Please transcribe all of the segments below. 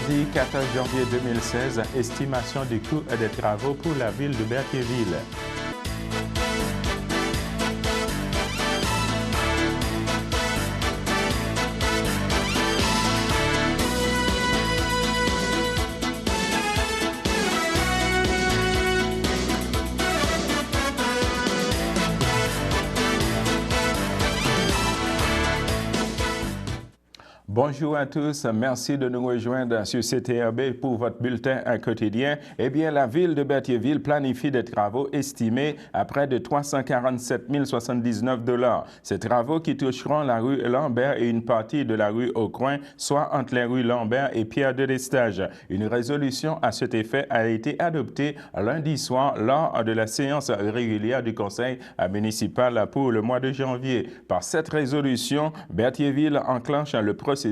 Mardi 14 janvier 2016, estimation du coût des travaux pour la ville de Berthierville. Bonjour à tous, merci de nous rejoindre sur CTRB pour votre bulletin quotidien. Eh bien, la ville de Berthierville planifie des travaux estimés à près de 347 079 $. Ces travaux qui toucheront la rue Lambert et une partie de la rue Aucoin, soit entre les rues Lambert et Pierre de Lestage. Une résolution à cet effet a été adoptée lundi soir lors de la séance régulière du conseil municipal pour le mois de janvier. Par cette résolution, Berthierville enclenche le processus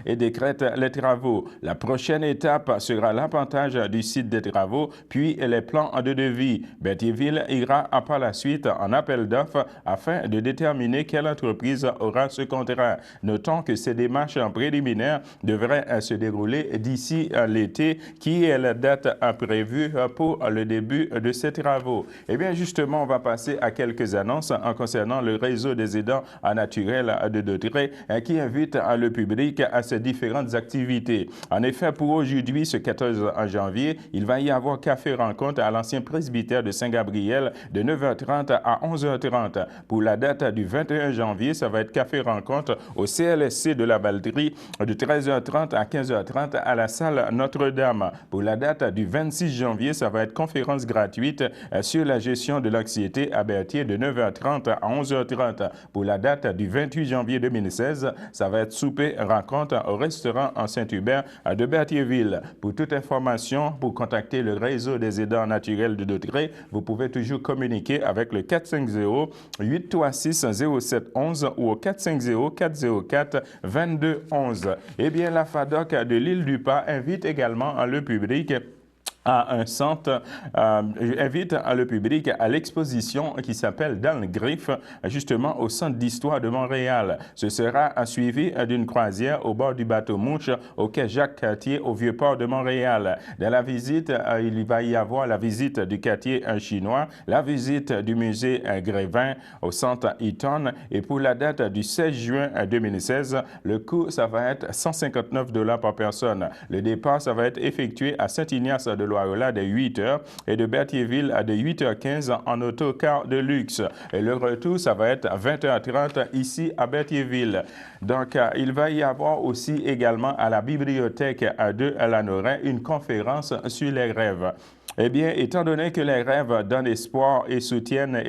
et décrète les travaux. La prochaine étape sera l'appontage du site des travaux, puis les plans de devis. Berthierville ira par la suite en appel d'offres afin de déterminer quelle entreprise aura ce contrat. Notons que ces démarches préliminaires devraient se dérouler d'ici l'été, qui est la date prévue pour le début de ces travaux. Eh bien, justement, on va passer à quelques annonces en concernant le réseau des aidants naturels de Dautrey qui invite le public à ces différentes activités. En effet, pour aujourd'hui, ce 14 janvier, il va y avoir café rencontre à l'ancien presbytère de Saint-Gabriel de 9h30 à 11h30. Pour la date du 21 janvier, ça va être café rencontre au CLSC de la Valterie de 13h30 à 15h30 à la salle Notre-Dame. Pour la date du 26 janvier, ça va être conférence gratuite sur la gestion de l'anxiété à Berthier de 9h30 à 11h30. Pour la date du 28 janvier 2016, ça va être souper rencontre au restaurant en Saint-Hubert de Berthierville. Pour toute information, pour contacter le réseau des aidants naturels de Dautrey, vous pouvez toujours communiquer avec le 450-836-0711 ou au 450-404-2211. Eh bien, la FADOC de l'île du Pas invite également le public à un centre, invite le public à l'exposition qui s'appelle Dans le Griffe, justement au Centre d'histoire de Montréal. Ce sera suivi d'une croisière au bord du bateau Mouche au quai Jacques-Cartier au Vieux-Port de Montréal. Dans la visite, il va y avoir la visite du quartier chinois, la visite du musée Grévin au centre Eaton, et pour la date du 16 juin 2016, le coût, ça va être 159 $ par personne. Le départ, ça va être effectué à Saint-Ignace de Loyola de 8h et de Berthierville à de 8h15 en autocar de luxe. Et le retour, ça va être à 20h30 ici à Berthierville. Donc, il va y avoir aussi également à la bibliothèque de Lanoraie une conférence sur les rêves. Eh bien, étant donné que les rêves donnent espoir et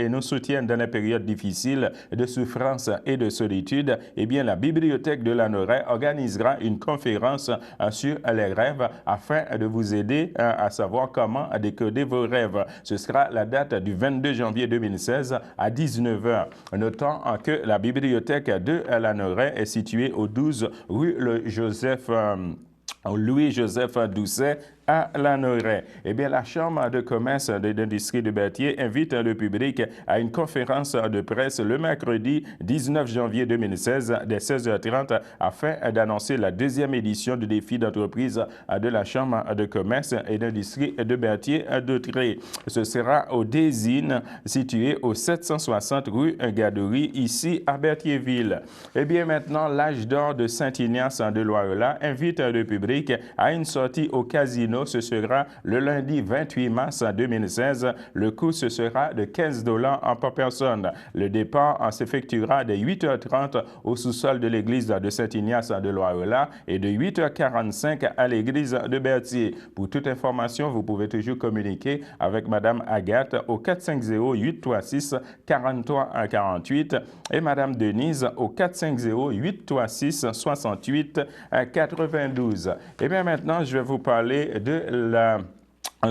nous soutiennent dans les périodes difficiles de souffrance et de solitude, eh bien, la bibliothèque de Lanoraie organisera une conférence sur les rêves afin de vous aider à savoir comment décoder vos rêves. Ce sera la date du 22 janvier 2016 à 19h. Notons que la bibliothèque de Lanoraie est située au 12 rue Louis-Joseph Doucet à Lanoraie. Eh bien, la Chambre de commerce et d'industrie de Berthier invite le public à une conférence de presse le mercredi 19 janvier 2016 dès 16h30 afin d'annoncer la deuxième édition du défi d'entreprise de la Chambre de commerce et d'industrie de Berthier Dautrey. Ce sera au Désine, situé au 760 rue Gadouri, ici à Berthierville. Eh bien, maintenant, l'âge d'or de Saint-Ignace de Loyola invite le public à une sortie au casino. Ce sera le lundi 28 mars 2016. Le coût, ce sera de 15 $ par personne. Le départ s'effectuera de 8h30 au sous-sol de l'église de Saint-Ignace de Loyola et de 8h45 à l'église de Berthier. Pour toute information, vous pouvez toujours communiquer avec Madame Agathe au 450-836-4348 et Madame Denise au 450-836-68-92. Et bien maintenant, je vais vous parler de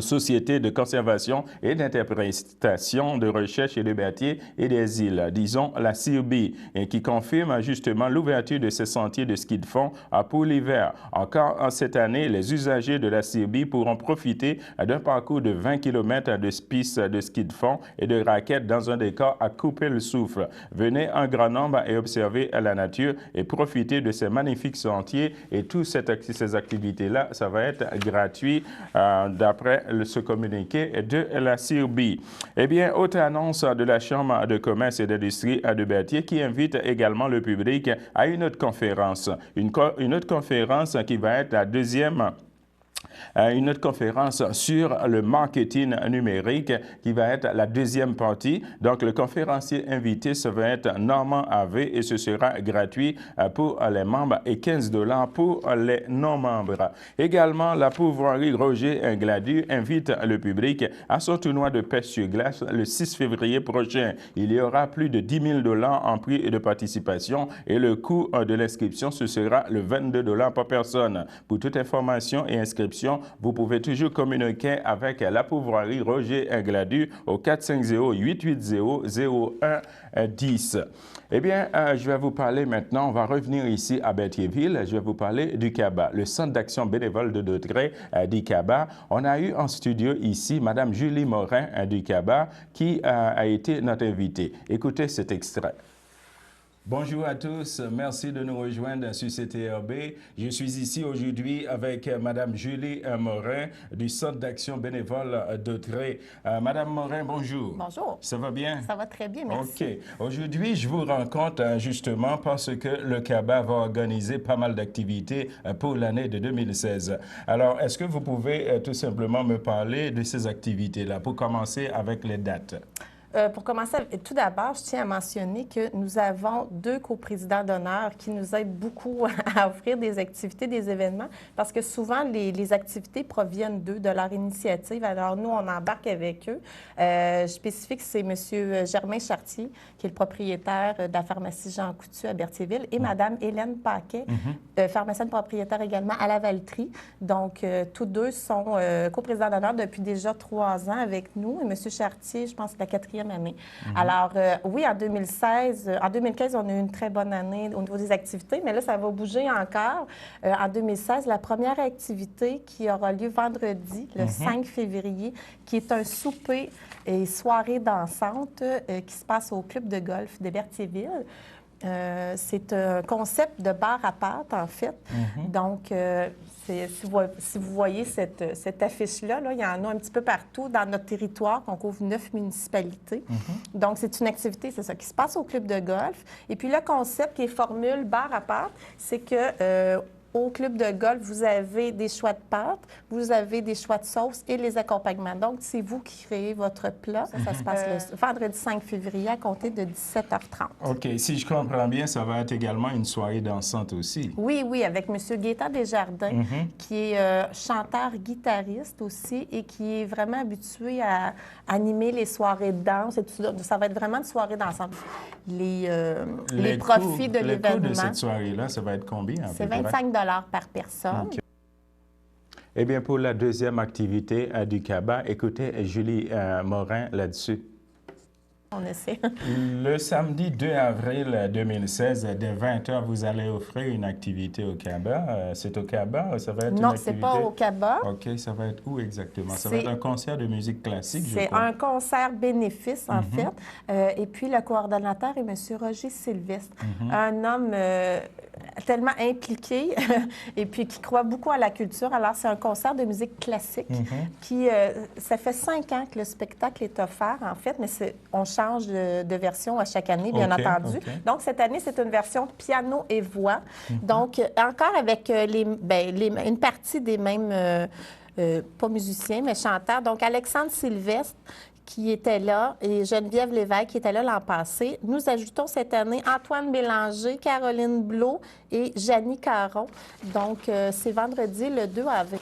société de conservation et d'interprétation de recherche et de Berthier et des îles, disons la CIRBI, et qui confirme justement l'ouverture de ces sentiers de ski de fond pour l'hiver. Encore cette année, les usagers de la CIRBI pourront profiter d'un parcours de 20 km de pistes de ski de fond et de raquettes dans un décor à couper le souffle. Venez en grand nombre et observez la nature et profitez de ces magnifiques sentiers, et toutes ces activités-là, ça va être gratuit d'après ce communiqué de la CIRBI. Eh bien, autre annonce de la Chambre de commerce et d'industrie de Berthier qui invite également le public à une autre conférence. Une autre conférence qui va être la deuxième. Une autre conférence sur le marketing numérique qui va être la deuxième partie. Donc, le conférencier invité, ça va être Normand Harvey et ce sera gratuit pour les membres et 15 $ pour les non-membres. Également, la pourvoirie Roger Gladu invite le public à son tournoi de pêche sur glace le 6 février prochain. Il y aura plus de 10 000 $ en prix de participation et le coût de l'inscription, ce sera le 22 $ par personne. Pour toute information et inscription, vous pouvez toujours communiquer avec la pourvoirie Roger Gladu au 450-880-0110. Eh bien, je vais vous parler maintenant, on va revenir ici à Berthierville, je vais vous parler du CABA, le Centre d'action bénévole de Dautrey du CABA. On a eu en studio ici Mme Julie Morin du CABA qui a été notre invitée. Écoutez cet extrait. Bonjour à tous, merci de nous rejoindre sur CTRB. Je suis ici aujourd'hui avec Mme Julie Morin du Centre d'action bénévole Dautrey. Mme Morin, bonjour. Bonjour. Ça va bien? Ça va très bien, merci. OK. Aujourd'hui, je vous rencontre justement parce que le CABA va organiser pas mal d'activités pour l'année de 2016. Alors, est-ce que vous pouvez tout simplement me parler de ces activités-là pour commencer avec les dates? Pour commencer, tout d'abord, je tiens à mentionner que nous avons 2 coprésidents d'honneur qui nous aident beaucoup à offrir des activités, des événements, parce que souvent, les activités proviennent d'eux, de leur initiative. Alors, nous, on embarque avec eux. Je spécifie que c'est M. Germain Chartier, qui est le propriétaire de la pharmacie Jean Coutu à Berthierville, et Mme Hélène Paquet, pharmacienne propriétaire également à la Valtrie. Donc, tous 2 sont coprésidents d'honneur depuis déjà 3 ans avec nous. Et M. Chartier, je pense, c'est la 4e année. Alors, oui, en 2015, on a eu une très bonne année au niveau des activités, mais là, ça va bouger encore. En 2016, la première activité qui aura lieu vendredi, le 5 février, qui est un souper et soirée dansante qui se passe au club de golf de Berthierville. C'est un concept de bar à pâtes, en fait. Donc, si vous voyez cette affiche-là, il y en a un petit peu partout dans notre territoire, qu'on couvre 9 municipalités. Donc, c'est une activité, c'est ça, qui se passe au club de golf. Et puis, le concept qui est formule bar à pâtes, c'est que au club de golf, vous avez des choix de pâtes, vous avez des choix de sauce et les accompagnements. Donc, c'est vous qui créez votre plat. Ça se passe le vendredi 5 février à compter de 17h30. OK. Si je comprends bien, ça va être également une soirée dansante aussi. Oui, oui, avec M. Gaétan Desjardins, qui est chanteur-guitariste aussi et qui est vraiment habitué à animer les soirées de danse et tout ça. Ça va être vraiment une soirée dansante. Les profits de l'événement. Le coût de cette soirée-là, ça va être combien? C'est 25 $ par personne. Okay. Eh bien, pour la deuxième activité du CABA, écoutez Julie Morin là-dessus. On essaie. Le samedi 2 avril 2016, dès 20h, vous allez offrir une activité au CABA. C'est au CABA? Ça va être non, ce n'est pas au CABA. OK, ça va être où exactement? Ça va être un concert de musique classique, je crois. C'est un concert bénéfice, en fait. Et puis, le coordonnateur est M. Roger Sylvestre, un homme tellement impliqué et puis qui croit beaucoup à la culture. Alors, c'est un concert de musique classique qui... ça fait 5 ans que le spectacle est offert, en fait, mais on change de version à chaque année, bien entendu. Donc, cette année, c'est une version piano et voix. Donc, encore avec une partie des mêmes, pas musiciens, mais chanteurs. Donc, Alexandre Sylvestre, qui était là, et Geneviève Lévesque, qui était là l'an passé. Nous ajoutons cette année Antoine Bélanger, Caroline Blot et Janie Caron. Donc, c'est vendredi, le 2 avril.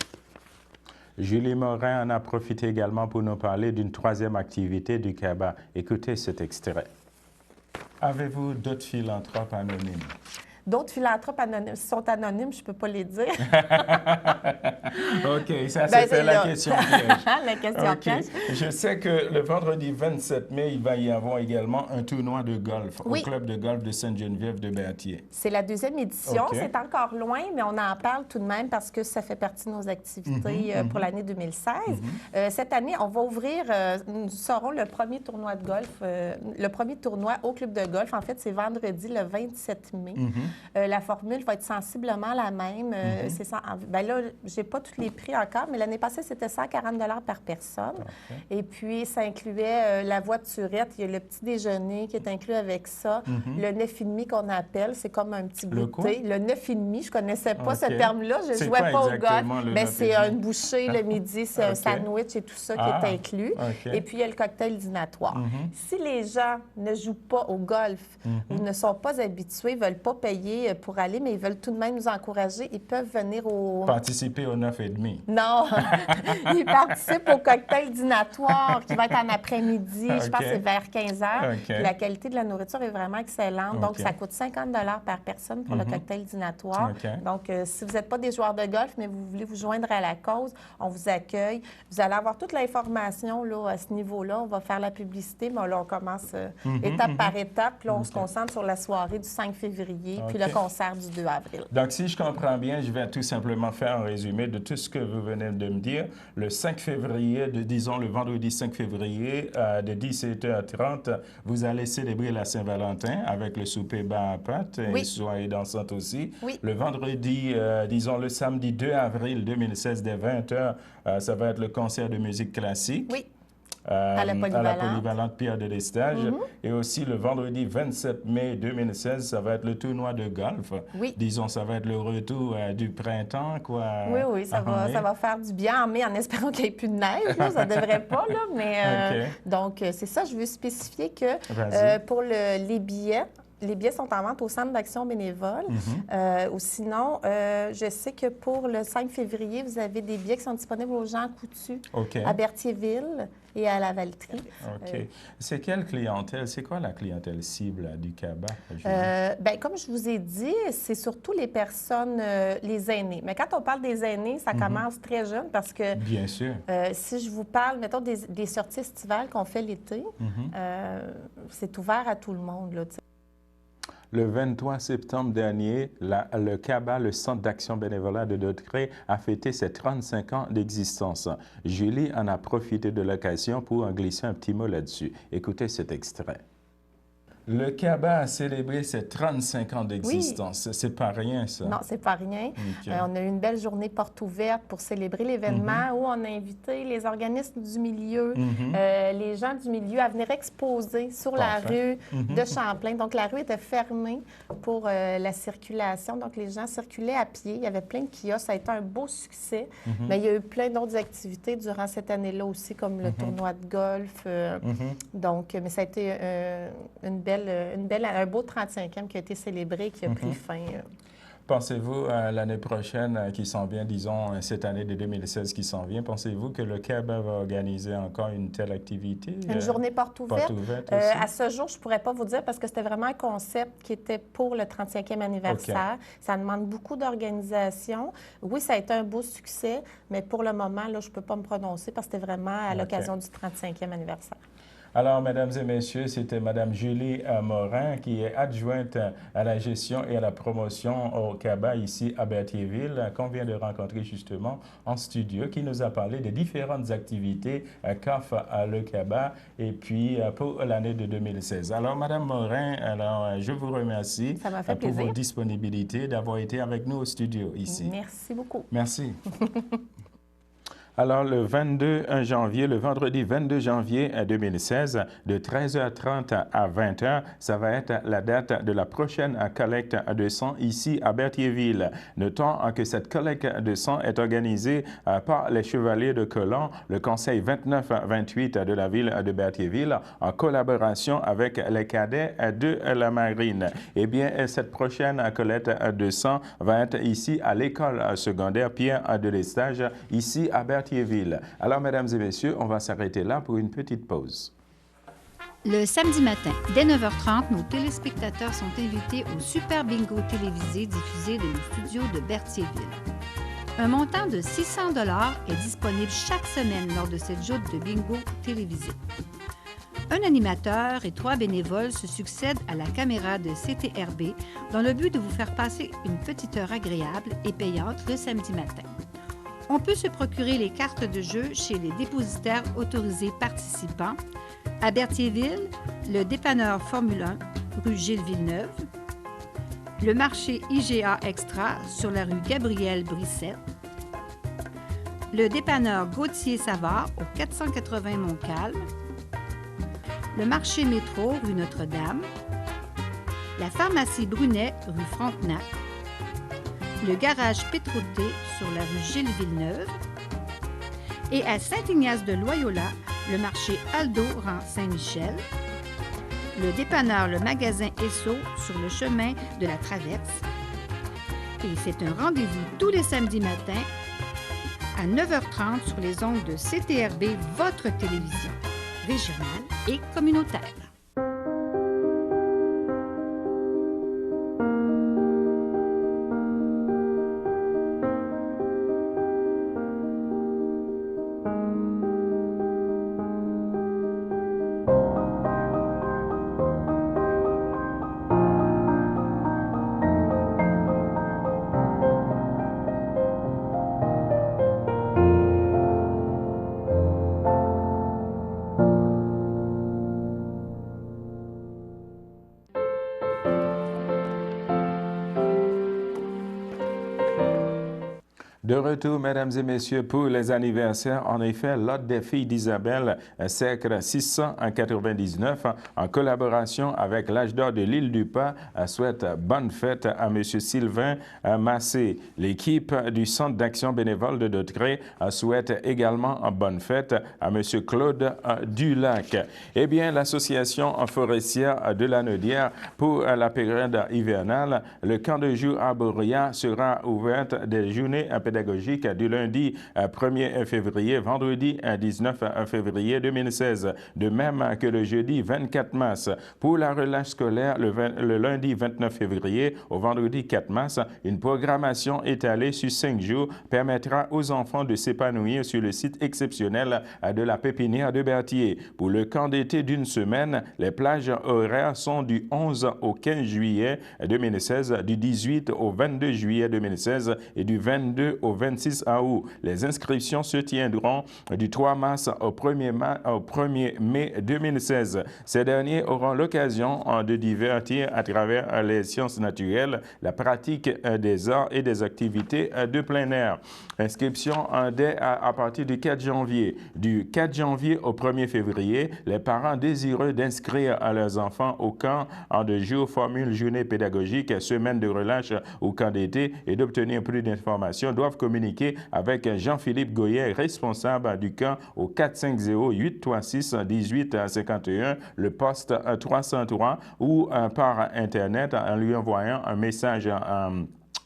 Julie Morin en a profité également pour nous parler d'une troisième activité du CABA. Écoutez cet extrait. Avez-vous d'autres philanthropes anonymes? D'autres philanthropes sont anonymes, je ne peux pas les dire. OK, ça c'était la question piège. La question piège. Je sais que le vendredi 27 mai, il va y avoir également un tournoi de golf Oui. au club de golf de Sainte-Geneviève de Berthier. C'est la 2e édition. OK. C'est encore loin, mais on en parle tout de même parce que ça fait partie de nos activités pour l'année 2016. Cette année, on va ouvrir, nous serons le premier tournoi de golf, le premier tournoi au club de golf. En fait, c'est vendredi le 27 mai. La formule va être sensiblement la même. C'est ça. Ben là, j'ai pas tous les prix encore, mais l'année passée, c'était 140 $ par personne. Parfait. Et puis, ça incluait la voiturette. Il y a le petit déjeuner qui est inclus avec ça. Le 9,5 qu'on appelle, c'est comme un petit Le goûter. Le 9,5, je connaissais pas ce OK. terme-là. Je C'est jouais quoi pas au exactement, golf. le Ben, c'est 9,5? une bouchée le midi, c'est un OK. sandwich et tout ça qui est inclus. OK. Et puis, il y a le cocktail dînatoire. Si les gens ne jouent pas au golf ou ne sont pas habitués, ne veulent pas payer pour aller, mais ils veulent tout de même nous encourager, ils peuvent venir au... Participer au 9,5. Non, ils participent au cocktail dînatoire qui va être en après-midi. Je pense que c'est vers 15 heures. OK. Puis la qualité de la nourriture est vraiment excellente. Donc, OK. ça coûte 50 $ par personne pour le cocktail dînatoire. OK. Donc, si vous n'êtes pas des joueurs de golf, mais vous voulez vous joindre à la cause, on vous accueille. Vous allez avoir toute l'information là, à ce niveau-là. On va faire la publicité, mais là, on commence étape par étape. Puis là, on se concentre sur la soirée du 5 février, puis le concert du 2 avril. Donc, si je comprends bien, je vais tout simplement faire un résumé de tout ce que vous venez de me dire. Le 5 février, disons le vendredi 5 février, de 17h30, vous allez célébrer la Saint-Valentin avec le souper bar à pâtes et soirée dansante aussi. Oui. Le vendredi, disons le samedi 2 avril 2016, dès 20h, ça va être le concert de musique classique. Oui. À la Polyvalente. polyvalente Pierre de Lestage. Et aussi le vendredi 27 mai 2016, ça va être le tournoi de golf. Oui. Disons, ça va être le retour du printemps, quoi. Oui, ça va faire du bien en mai en espérant qu'il n'y ait plus de neige. Là. Ça ne devrait pas, là, mais donc c'est ça. Je veux spécifier que pour les billets, les billets sont en vente au Centre d'action bénévole. Ou sinon, je sais que pour le 5 février, vous avez des billets qui sont disponibles aux Jean Coutu à Berthierville et à la Valtrie. OK. C'est quelle clientèle? C'est quoi la clientèle cible du CABA? Bien, comme je vous ai dit, c'est surtout les personnes, les aînés. Mais quand on parle des aînés, ça commence très jeune parce que... Bien sûr. Si je vous parle, mettons, des sorties estivales qu'on fait l'été, c'est ouvert à tout le monde, là, tu sais. Le 23 septembre dernier, le CABA, le Centre d'action bénévolat de Dauderay, a fêté ses 35 ans d'existence. Julie en a profité de l'occasion pour en glisser un petit mot là-dessus. Écoutez cet extrait. Le CABA a célébré ses 35 ans d'existence. Oui. C'est pas rien, ça. Non, c'est pas rien. Okay. On a eu une belle journée porte ouverte pour célébrer l'événement où on a invité les organismes du milieu, les gens du milieu à venir exposer sur la rue de Champlain. Donc, la rue était fermée pour la circulation. Donc, les gens circulaient à pied. Il y avait plein de kiosques. Ça a été un beau succès. Mais il y a eu plein d'autres activités durant cette année-là aussi, comme le tournoi de golf. Donc, mais ça a été un beau 35e qui a été célébré, qui a pris fin. Pensez-vous à l'année prochaine qui s'en vient, disons cette année de 2016 qui s'en vient, pensez-vous que le CABA va organiser encore une telle activité? Une journée porte ouverte? Porte ouverte à ce jour, je ne pourrais pas vous dire parce que c'était vraiment un concept qui était pour le 35e anniversaire. Okay. Ça demande beaucoup d'organisation. Oui, ça a été un beau succès, mais pour le moment, là, je ne peux pas me prononcer parce que c'était vraiment à l'occasion du 35e anniversaire. Alors, mesdames et messieurs, c'était Mme Julie Morin, qui est adjointe à la gestion et à la promotion au CABA ici à Berthierville, qu'on vient de rencontrer justement en studio, qui nous a parlé des différentes activités qu'offre le CABA et puis pour l'année de 2016. Alors, Mme Morin, je vous remercie pour vos disponibilités d'avoir été avec nous au studio ici. Merci beaucoup. Merci. Alors, le 22 janvier, le vendredi 22 janvier 2016, de 13h30 à 20h, ça va être la date de la prochaine collecte de sang ici à Berthierville. Notons que cette collecte de sang est organisée par les Chevaliers de Colomb, le Conseil 29-28 de la ville de Berthierville, en collaboration avec les cadets de la Marine. Eh bien, cette prochaine collecte de sang va être ici à l'école secondaire Pierre de Lestage, ici à Berthierville. Alors, mesdames et messieurs, on va s'arrêter là pour une petite pause. Le samedi matin, dès 9h30, nos téléspectateurs sont invités au Super Bingo télévisé diffusé de nos studios de Berthierville. Un montant de 600 $ est disponible chaque semaine lors de cette joute de bingo télévisé. Un animateur et 3 bénévoles se succèdent à la caméra de CTRB dans le but de vous faire passer une petite heure agréable et payante le samedi matin. On peut se procurer les cartes de jeu chez les dépositaires autorisés participants à Berthierville, le dépanneur Formule 1, rue Gilles Villeneuve, le marché IGA Extra sur la rue Gabriel Brissette, le dépanneur Gauthier Savard au 480 Montcalm, le marché Métro rue Notre-Dame, la pharmacie Brunet rue Frontenac, le garage Pétroté sur la rue Gilles Villeneuve et à Saint-Ignace-de-Loyola, le marché Aldo rang Saint-Michel, le dépanneur Le Magasin Esso sur le chemin de la Traverse. Et c'est un rendez-vous tous les samedis matins à 9h30 sur les ondes de CTRB, votre télévision régionale et communautaire. De retour, mesdames et messieurs, pour les anniversaires. En effet, l'Ordre des filles d'Isabelle Sacre 699, en collaboration avec l'Âge d'or de l'île du Pas, souhaite bonne fête à M. Sylvain Massé. L'équipe du Centre d'action bénévole de Dautrey souhaite également bonne fête à M. Claude Dulac. Eh bien, l'association forestière de la Naudière, pour la période hivernale, le camp de jour arboria sera ouvert des journées pédagogiques du lundi 1er février, vendredi 19 février 2016, de même que le jeudi 24 mars. Pour la relâche scolaire, le lundi 29 février au vendredi 4 mars, une programmation étalée sur 5 jours permettra aux enfants de s'épanouir sur le site exceptionnel de la pépinière de Berthier. Pour le camp d'été d'une semaine, les plages horaires sont du 11 au 15 juillet 2016, du 18 au 22 juillet 2016 et du 22 au 26 août. Les inscriptions se tiendront du 3 mars au 1er mai 2016. Ces derniers auront l'occasion de divertir à travers les sciences naturelles, la pratique des arts et des activités de plein air. Inscription dès à partir du 4 janvier. Du 4 janvier au 1er février, les parents désireux d'inscrire leurs enfants au camp de jour formule journée pédagogique, semaine de relâche ou camp d'été et d'obtenir plus d'informations doivent communiquer avec Jean-Philippe Goyer, responsable du camp au 450-836-1851, le poste 303 ou par Internet en lui envoyant un message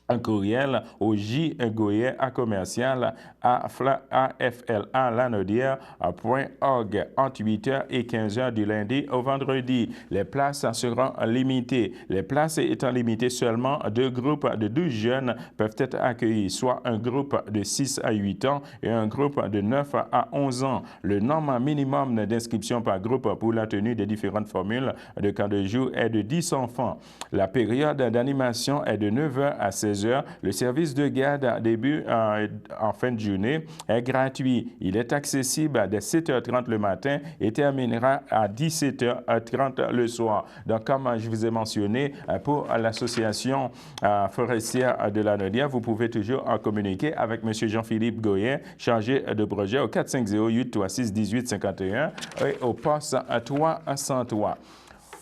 un courriel au J. Goyer à commercial afla.lanaudière.org entre 8h et 15h du lundi au vendredi. Les places seront limitées. Les places étant limitées, seulement 2 groupes de 12 jeunes peuvent être accueillis, soit un groupe de 6 à 8 ans et un groupe de 9 à 11 ans. Le nombre minimum d'inscription par groupe pour la tenue des différentes formules de camp de jour est de 10 enfants. La période d'animation est de 9h à 16h. Le service de garde début en fin de journée est gratuit. Il est accessible dès 7h30 le matin et terminera à 17h30 le soir. Donc, comme je vous ai mentionné, pour l'association forestière de la Naudière, vous pouvez toujours en communiquer avec M. Jean-Philippe Goyer, chargé de projet au 450-836-1851 et au poste 303.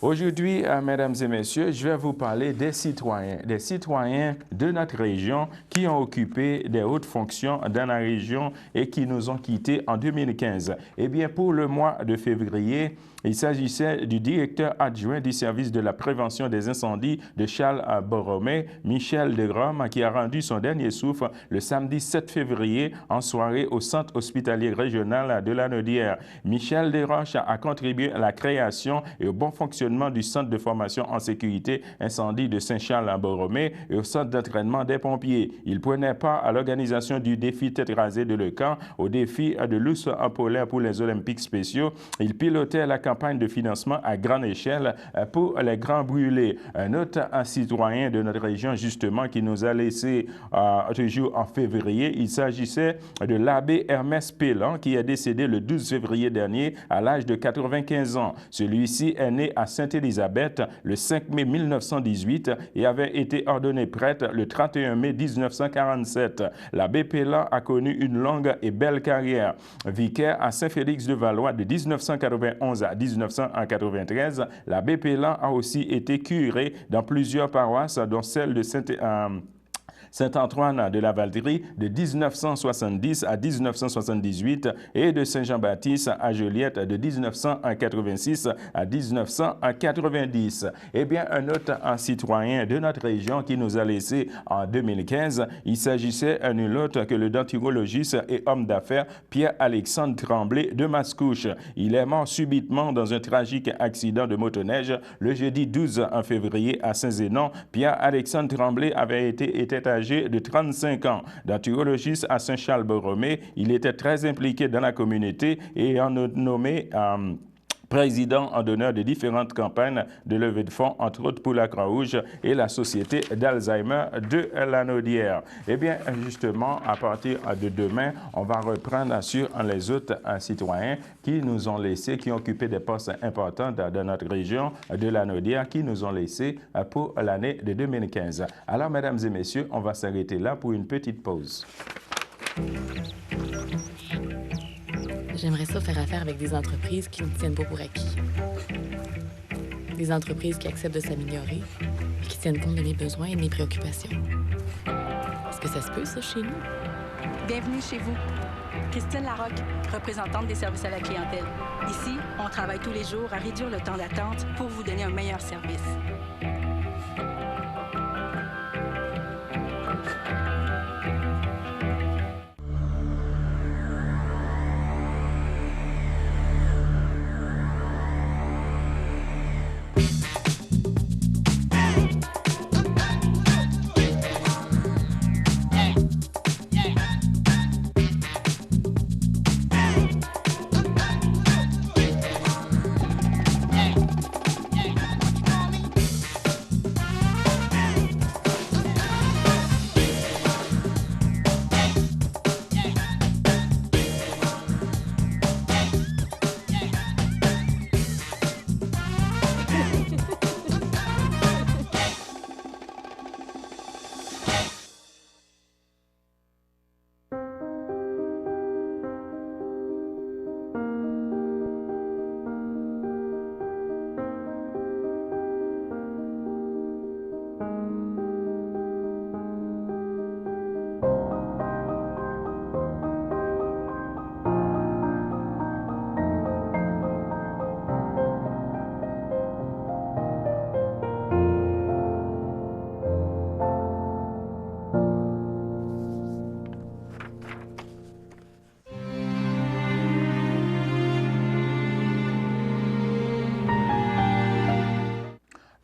Aujourd'hui, mesdames et messieurs, je vais vous parler des citoyens de notre région qui ont occupé des hautes fonctions dans la région et qui nous ont quittés en 2015. Eh bien, pour le mois de février, il s'agissait du directeur adjoint du service de la prévention des incendies de Charles-Borromée, Michel Desgromes, qui a rendu son dernier souffle le samedi 7 février en soirée au centre hospitalier régional de Lanaudière. Michel Desroches a contribué à la création et au bon fonctionnement du centre de formation en sécurité incendie de Saint-Charles-Borromée et au centre d'entraînement des pompiers. Il prenait part à l'organisation du défi tête rasée de Le Camp, au défi de l'ours en polaire pour les Olympiques spéciaux. Il pilotait la campagne de financement à grande échelle pour les grands brûlés. Un autre citoyen de notre région, justement, qui nous a laissé toujours en février, il s'agissait de l'abbé Hermès Pélan, qui est décédé le 12 février dernier à l'âge de 95 ans. Celui-ci est né à Sainte-Élisabeth le 5 mai 1918 et avait été ordonné prêtre le 31 mai 1947. L'abbé Pélan a connu une longue et belle carrière. Vicaire à Saint-Félix-de-Valois de 1991 à 1993, l'abbé Pélan a aussi été curé dans plusieurs paroisses, dont celle de Saint-Antoine de la Valterie de 1970 à 1978 et de Saint-Jean-Baptiste à Joliette de 1986 à 1990. Eh bien, un autre citoyen de notre région qui nous a laissé en 2015, il s'agissait à nul autre que le denturologiste et homme d'affaires Pierre-Alexandre Tremblay de Mascouche. Il est mort subitement dans un tragique accident de motoneige le jeudi 12 février à Saint-Zénon. Pierre-Alexandre Tremblay avait été âgé de 35 ans. Denturologiste à Saint-Charles-Borromée, il était très impliqué dans la communauté et en nommé président en d'honneur de différentes campagnes de levée de fonds, entre autres pour la Croix-Rouge et la Société d'Alzheimer de Lanaudière. Eh bien, justement, à partir de demain, on va reprendre sur les autres citoyens qui nous ont laissés, qui ont occupé des postes importants dans notre région de Lanaudière, qui nous ont laissés pour l'année de 2015. Alors, mesdames et messieurs, on va s'arrêter là pour une petite pause. J'aimerais ça faire affaire avec des entreprises qui ne tiennent pas pour acquis. Des entreprises qui acceptent de s'améliorer et qui tiennent compte de mes besoins et de mes préoccupations. Est-ce que ça se peut, ça, chez nous? Bienvenue chez vous. Christine Larocque, représentante des services à la clientèle. Ici, on travaille tous les jours à réduire le temps d'attente pour vous donner un meilleur service.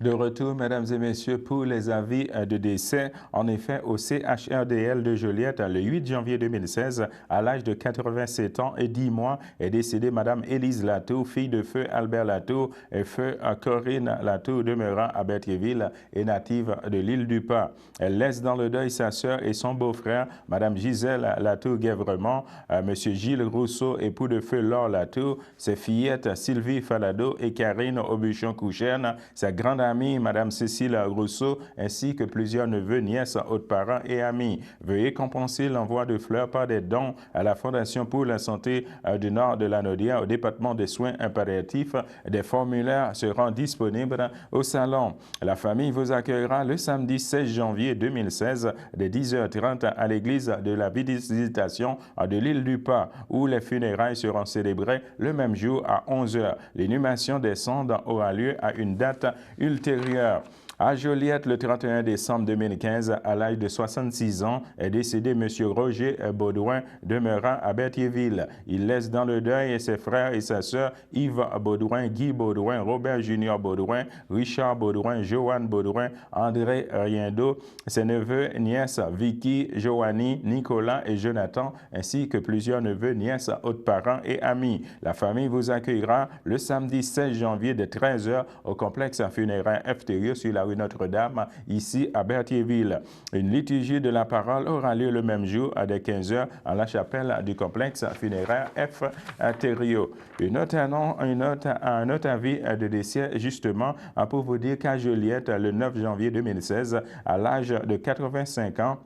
De retour, mesdames et messieurs, pour les avis de décès. En effet, au CHRDL de Joliette, le 8 janvier 2016, à l'âge de 87 ans et 10 mois, est décédée Madame Élise Latour, fille de feu Albert Latour et feu Corinne Latour, demeurant à Berthierville et native de l'île du Pas. Elle laisse dans le deuil sa sœur et son beau-frère, Madame Gisèle Latour-Guèvremont, Monsieur Gilles Rousseau, époux de feu Laure Latour, ses fillettes Sylvie Falado et Karine Aubuchon-Coucherne, sa grande famille, Mme Cécile Rousseau, ainsi que plusieurs neveux, nièces, autres parents et amis. Veuillez compenser l'envoi de fleurs par des dons à la Fondation pour la santé du Nord de la Naudière au département des soins impératifs. Des formulaires seront disponibles au salon. La famille vous accueillera le samedi 16 janvier 2016 dès 10h30 à l'église de la Visitation de l'île du Pas, où les funérailles seront célébrées le même jour à 11h. L'inhumation des cendres aura lieu à une date ultérieure. À Joliette, le 31 décembre 2015, à l'âge de 66 ans, est décédé M. Roger Baudouin, demeurant à Berthierville. Il laisse dans le deuil ses frères et sa sœur Yves Baudouin, Guy Baudouin, Robert Junior Baudouin, Richard Baudouin, Joanne Baudouin, André Riendo, ses neveux, nièces Vicky, Joanie, Nicolas et Jonathan, ainsi que plusieurs neveux, nièces, autres parents et amis. La famille vous accueillera le samedi 16 janvier de 13h au complexe funéraire FTE sur la rue Notre-Dame, ici à Berthierville. Une liturgie de la parole aura lieu le même jour à 15h à la chapelle du complexe funéraire F. Thériault. Un autre avis de décès, justement, pour vous dire qu'à Joliette, le 9 janvier 2016, à l'âge de 85 ans,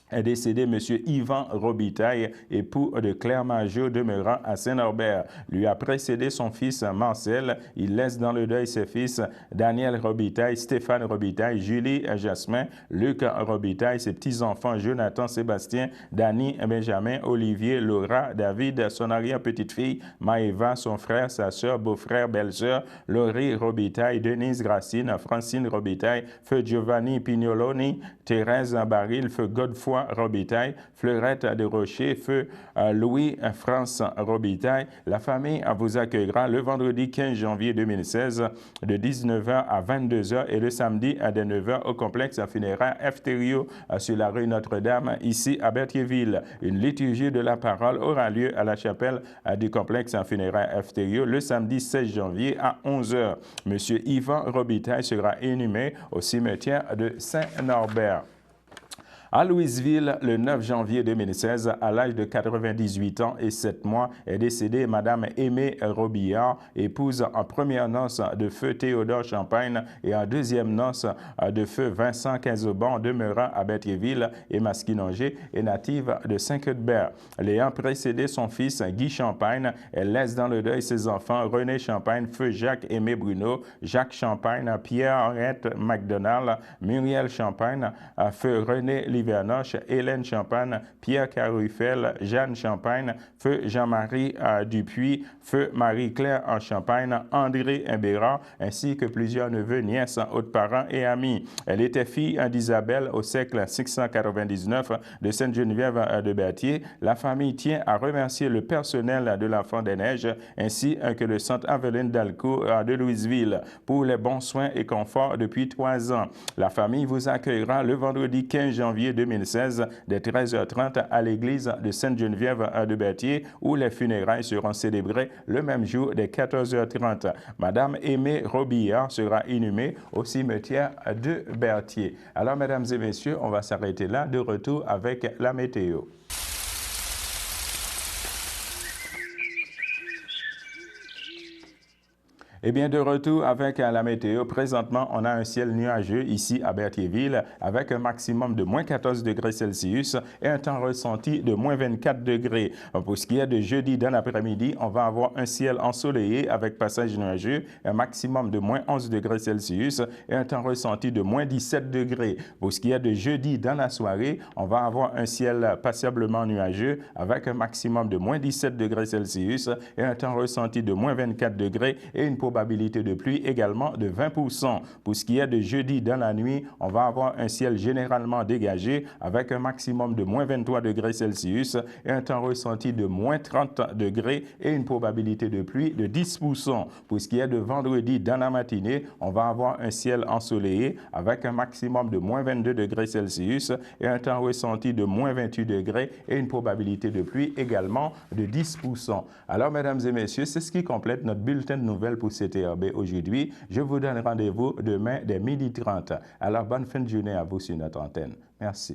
est décédé M. Yvan Robitaille, époux de Claire Majot demeurant à Saint-Norbert. Lui a précédé son fils Marcel. Il laisse dans le deuil ses fils Daniel Robitaille, Stéphane Robitaille, Julie Jasmin, Luc Robitaille, ses petits-enfants Jonathan, Sébastien, Dany, Benjamin, Olivier, Laura, David, son arrière-petite-fille, Maëva, son frère, sa sœur, beau-frère, belle-sœur, Laurie Robitaille, Denise Gracine, Francine Robitaille, feu Giovanni Pignoloni, Thérèse Baril, feu Godefroy Robitaille, Fleurette de Rocher, feu Louis-France Robitaille. La famille vous accueillera le vendredi 15 janvier 2016 de 19h à 22h et le samedi à 9h au complexe funéraire F. Thériault sur la rue Notre-Dame, ici à Berthierville. Une liturgie de la parole aura lieu à la chapelle du complexe funéraire F. Thériault le samedi 16 janvier à 11h. Monsieur Yvan Robitaille sera inhumé au cimetière de Saint-Norbert. À Louisville, le 9 janvier 2016, à l'âge de 98 ans et 7 mois, est décédée Mme Aimée Robillard, épouse en première noce de feu Théodore Champagne et en deuxième noce de feu Vincent Quinzoban, demeurant à Berthierville et Masquinongé, et native de Saint-Cuthbert. L'ayant précédé son fils Guy Champagne, elle laisse dans le deuil ses enfants René Champagne, feu Jacques-Aimé Bruno, Jacques Champagne, Pierre-Henriette McDonald, Muriel Champagne, feu René Livernoche, Hélène Champagne, Pierre Carufel, Jeanne Champagne, feu Jean-Marie Dupuis, feu Marie-Claire en Champagne, André Imbéra, ainsi que plusieurs neveux, nièces, autres parents et amis. Elle était fille d'Isabelle au siècle 699 de Sainte-Geneviève de Berthier. La famille tient à remercier le personnel de l'Enfant des Neiges ainsi que le centre Aveline d'Alco de Louisville pour les bons soins et conforts depuis 3 ans. La famille vous accueillera le vendredi 15 janvier 2016 dès 13h30 à l'église de Sainte-Geneviève de Berthier où les funérailles seront célébrées le même jour dès 14h30. Madame Aimée Robillard sera inhumée au cimetière de Berthier. Alors, mesdames et messieurs, on va s'arrêter là, de retour avec la météo. Eh bien, de retour avec la météo, présentement, on a un ciel nuageux ici à Berthierville avec un maximum de moins 14 degrés Celsius et un temps ressenti de moins 24 degrés. Pour ce qui est de jeudi dans l'après-midi, on va avoir un ciel ensoleillé avec passage nuageux, un maximum de moins 11 degrés Celsius et un temps ressenti de moins 17 degrés. Pour ce qui est de jeudi dans la soirée, on va avoir un ciel passablement nuageux avec un maximum de moins 17 degrés Celsius et un temps ressenti de moins 24 degrés et une probabilité de pluie également de 20%. Pour ce qui est de jeudi dans la nuit, on va avoir un ciel généralement dégagé avec un maximum de moins 23 degrés Celsius et un temps ressenti de moins 30 degrés et une probabilité de pluie de 10%. Pour ce qui est de vendredi dans la matinée, on va avoir un ciel ensoleillé avec un maximum de moins 22 degrés Celsius et un temps ressenti de moins 28 degrés et une probabilité de pluie également de 10%. Alors, mesdames et messieurs, c'est ce qui complète notre bulletin de nouvelles pour CTRB aujourd'hui. Je vous donne rendez-vous demain dès 12h30. Alors, bonne fin de journée à vous sur notre antenne. Merci.